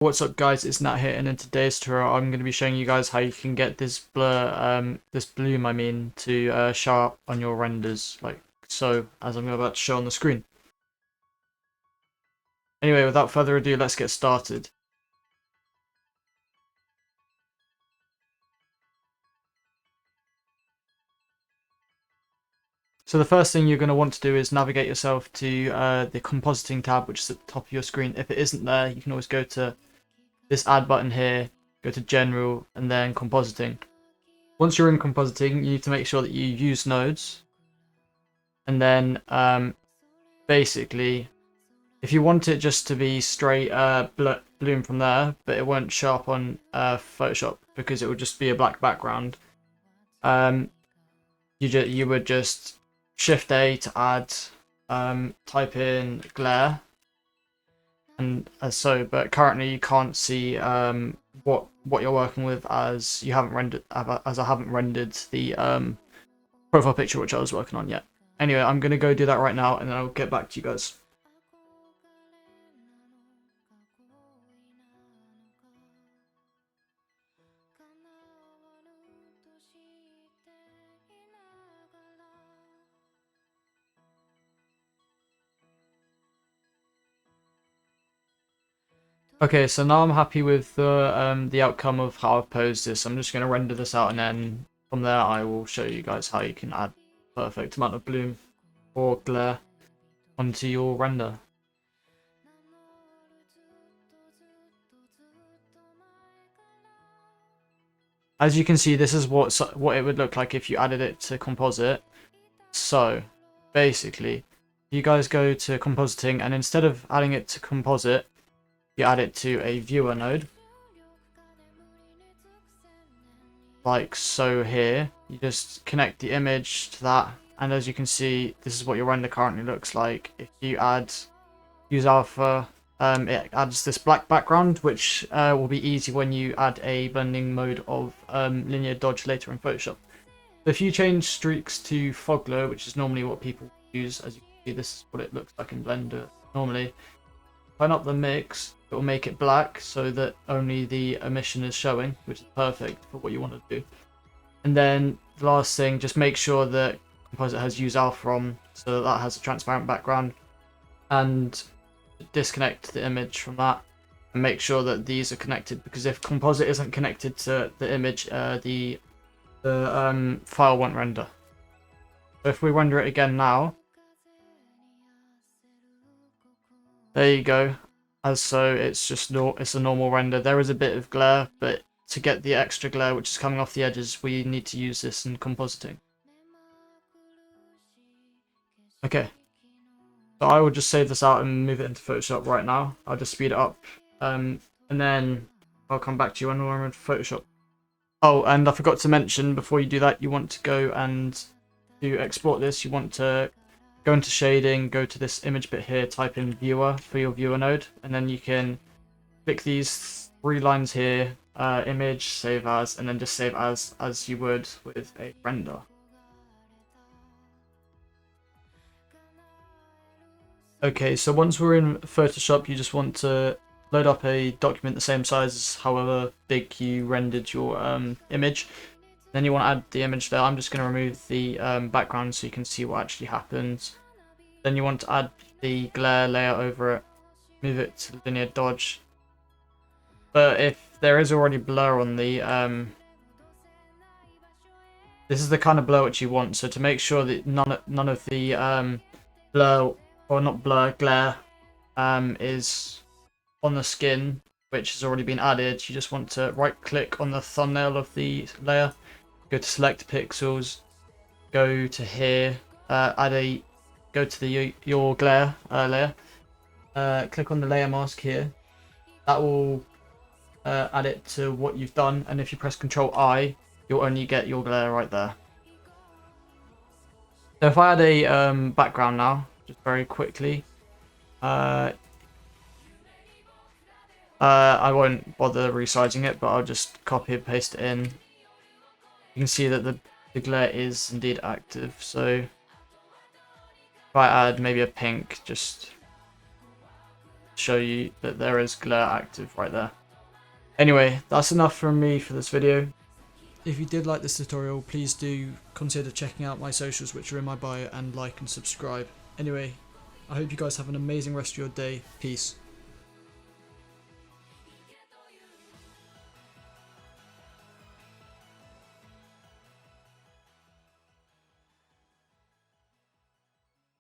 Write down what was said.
What's up guys, it's Nat here, and in today's tutorial I'm going to be showing you guys how you can get this this bloom to show up on your renders, like so, as I'm about to show on the screen. Anyway, without further ado, let's get started. So the first thing you're going to want to do is navigate yourself to the compositing tab, which is at the top of your screen. If it isn't there, you can always go to this add button here, go to general, and then compositing. Once you're in compositing, you need to make sure that you use nodes, and then basically, if you want it just to be straight bloom from there, but it won't show up on Photoshop because it would just be a black background, you would just Shift A to add, type in glare, and as so. But currently you can't see what you're working with, as you haven't rendered, as I haven't rendered the profile picture which I was working on yet. Anyway, I'm gonna go do that right now, and then I'll get back to you guys. Okay, so now I'm happy with the outcome of how I've posed this. I'm just going to render this out, and then from there I will show you guys how you can add perfect amount of bloom or glare onto your render. As you can see, this is what it would look like if you added it to composite. So basically, you guys go to compositing, and instead of adding it to composite, you add it to a viewer node, like so. Here you just connect the image to that, and as you can see, this is what your render currently looks like. If you use alpha, it adds this black background, which will be easy when you add a blending mode of linear dodge later in Photoshop. So if you change streaks to fog glow, which is normally what people use, as you can see, this is what it looks like in Blender normally. Turn up the mix, it will make it black so that only the emission is showing, which is perfect for what you want to do. And then the last thing, just make sure that composite has use alpha on, so that has a transparent background, and disconnect the image from that, and make sure that these are connected, because if composite isn't connected to the image, the file won't render. So if we render it again now, there you go. As so, it's just it's a normal render. There is a bit of glare, but to get the extra glare which is coming off the edges, we need to use this in compositing. Okay, so I will just save this out and move it into Photoshop right now. I'll just speed it up, and then I'll come back to you when we're in Photoshop. Oh, and I forgot to mention, before you do that, you want to go and to export this, you want to go into shading, go to this image bit here, type in viewer for your viewer node, and then you can click these three lines here, image, save as, and then just save as you would with a render. Okay, so once we're in Photoshop, you just want to load up a document the same size as however big you rendered your image. Then you want to add the image there. I'm just going to remove the background so you can see what actually happens. Then you want to add the glare layer over it, move it to linear dodge. But if there is already blur on the this is the kind of blur which you want. So to make sure that none of the blur, or not blur, glare is on the skin, which has already been added, you just want to right click on the thumbnail of the layer, go to select pixels, go to here, go to the your glare layer, click on the layer mask here. That will add it to what you've done, and if you press Ctrl I, you'll only get your glare right there. So if I add a background now, just very quickly, I won't bother resizing it, but I'll just copy and paste it in. You can see that the glare is indeed active. So if I add maybe a pink, just show you that there is glare active right there. Anyway, that's enough from me for this video. If you did like this tutorial, please do consider checking out my socials, which are in my bio, and like and subscribe. Anyway, I hope you guys have an amazing rest of your day. Peace.